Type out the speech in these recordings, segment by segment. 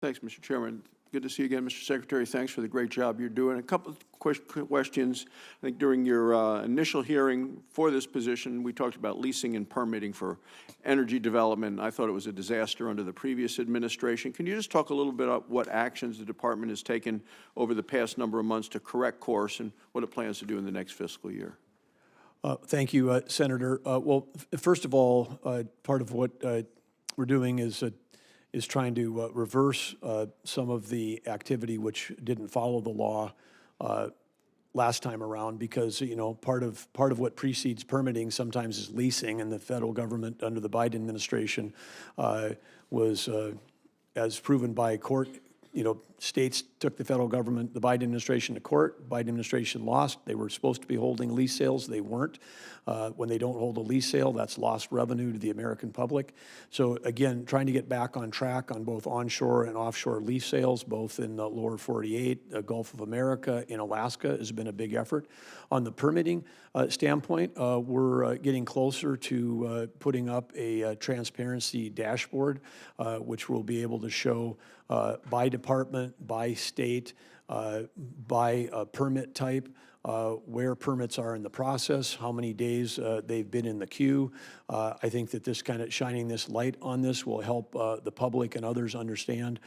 Thanks, Mr. Chairman. Good to see you again, Mr. Secretary. Thanks for the great job you're doing. A couple of questions. I think during your initial hearing for this position, we talked about leasing and permitting for energy development. I thought it was a disaster under the previous administration. Can you just talk a little bit about what actions the department has taken over the past number of months to correct course and what it plans to do in the next fiscal year? Thank you, Senator. Well, first of all, part of what we're doing is trying to reverse some of the activity which didn't follow the law last time around, because part of what precedes permitting sometimes is leasing, and the federal government under the Biden administration was, as proven by court. States took the federal government, the Biden administration, to court. Biden administration lost. They were supposed to be holding lease sales. They weren't. When they don't hold a lease sale, that's lost revenue to the American public. So again, trying to get back on track on both onshore and offshore lease sales, both in the lower 48, the Gulf of America, in Alaska, has been a big effort. On the permitting standpoint, we're getting closer to putting up a transparency dashboard, which will be able to show by department, by state, by permit type, where permits are in the process, how many days they've been in the queue. I think that this kind of shining this light on this will help the public and others understand,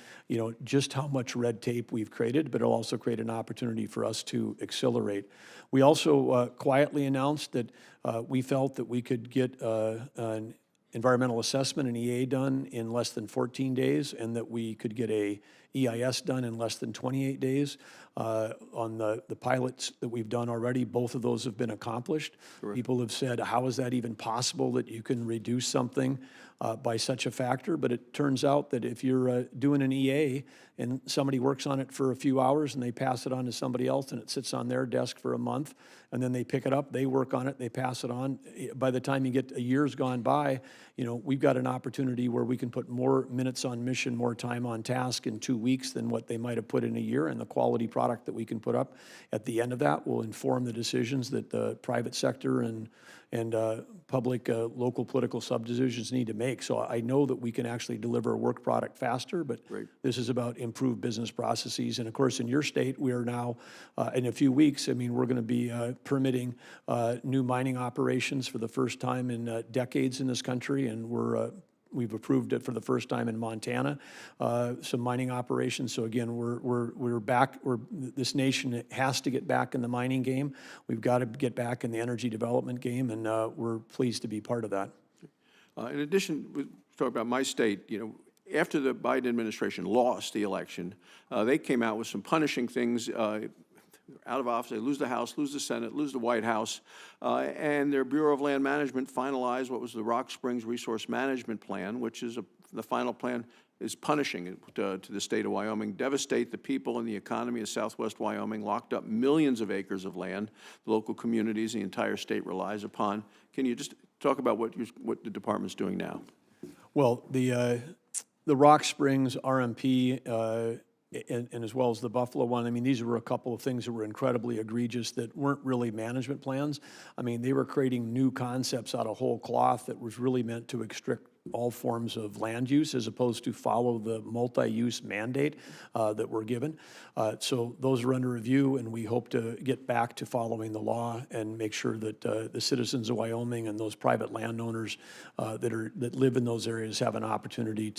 just how much red tape we've created, but it'll also create an opportunity for us to accelerate. We also quietly announced that we felt that we could get an environmental assessment, an EA, done in less than 14 days, and that we could get a EIS done in less than 28 days. On the pilots that we've done already, both of those have been accomplished. Correct. People have said, how is that even possible that you can reduce something by such a factor? But it turns out that if you're doing an EA and somebody works on it for a few hours and they pass it on to somebody else and it sits on their desk for a month, and then they pick it up, they work on it, they pass it on. By the time you get a year's gone by, we've got an opportunity where we can put more minutes on mission, more time on task in 2 weeks than what they might have put in a year, and the quality product that we can put up at the end of that will inform the decisions that the private sector and public local political subdivisions need to make. So I know that we can actually deliver a work product faster, but Great. This is about improved business processes. And of course, in your state, we are now, in a few weeks, we're going to be permitting new mining operations for the first time in decades in this country, and we've approved it for the first time in Montana, some mining operations. So again, we're back. This nation has to get back in the mining game. We've got to get back in the energy development game, and we're pleased to be part of that. In addition, we talk about my state. After the Biden administration lost the election, they came out with some punishing things. Out of office, they lose the House, lose the Senate, lose the White House, and their Bureau of Land Management finalized what was the Rock Springs Resource Management Plan, which is the final plan is punishing to the state of Wyoming, devastate the people and the economy of Southwest Wyoming, locked up millions of acres of land the local communities, the entire state relies upon. Can you just talk about what the department's doing now? Well, the Rock Springs RMP and as well as the Buffalo one, these were a couple of things that were incredibly egregious that weren't really management plans. They were creating new concepts out of whole cloth that was really meant to restrict all forms of land use as opposed to follow the multi-use mandate that we're given. So those are under review, and we hope to get back to following the law and make sure that the citizens of Wyoming and those private landowners that live in those areas have an opportunity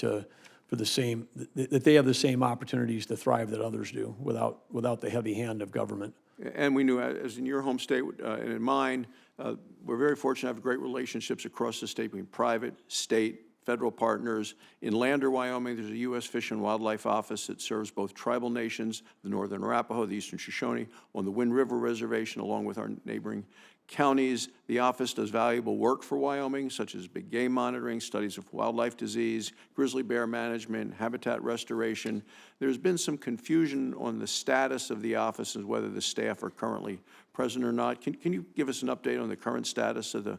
that they have the same opportunities to thrive that others do without the heavy hand of government. And we knew, as in your home state and in mine, we're very fortunate to have great relationships across the state between private, state, federal partners. In Lander, Wyoming, there's a U.S. Fish and Wildlife Office that serves both tribal nations, the Northern Arapaho, the Eastern Shoshone, on the Wind River Reservation, along with our neighboring counties. The office does valuable work for Wyoming, such as big game monitoring, studies of wildlife disease, grizzly bear management, habitat restoration. There's been some confusion on the status of the office and whether the staff are currently present or not. Can you give us an update on the current status of the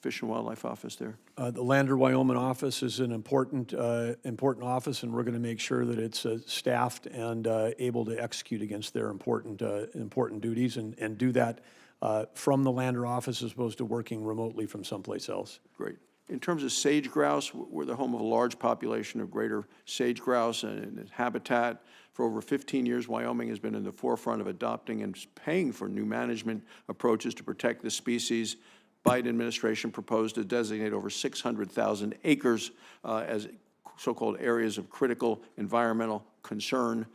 Fish and Wildlife Office there? The Lander, Wyoming office is an important office, and we're going to make sure that it's staffed and able to execute against their important duties and do that from the Lander office as opposed to working remotely from someplace else. Great. In terms of sage grouse, we're the home of a large population of greater sage grouse and habitat. For over 15 years, Wyoming has been in the forefront of adopting and paying for new management approaches to protect the species. Biden administration proposed to designate over 600,000 acres as so-called areas of critical environmental concern,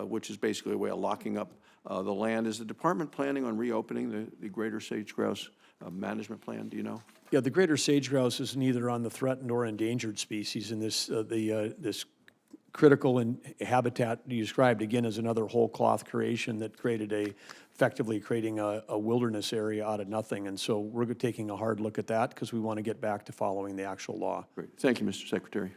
which is basically a way of locking up the land. Is the department planning on reopening the greater sage grouse management plan? Do you know? Yeah, the greater sage grouse is neither on the threatened or endangered species, and this critical habitat you described, again, is another whole cloth creation that effectively creating a wilderness area out of nothing. And so we're taking a hard look at that because we want to get back to following the actual law. Great. Thank you, Mr. Secretary.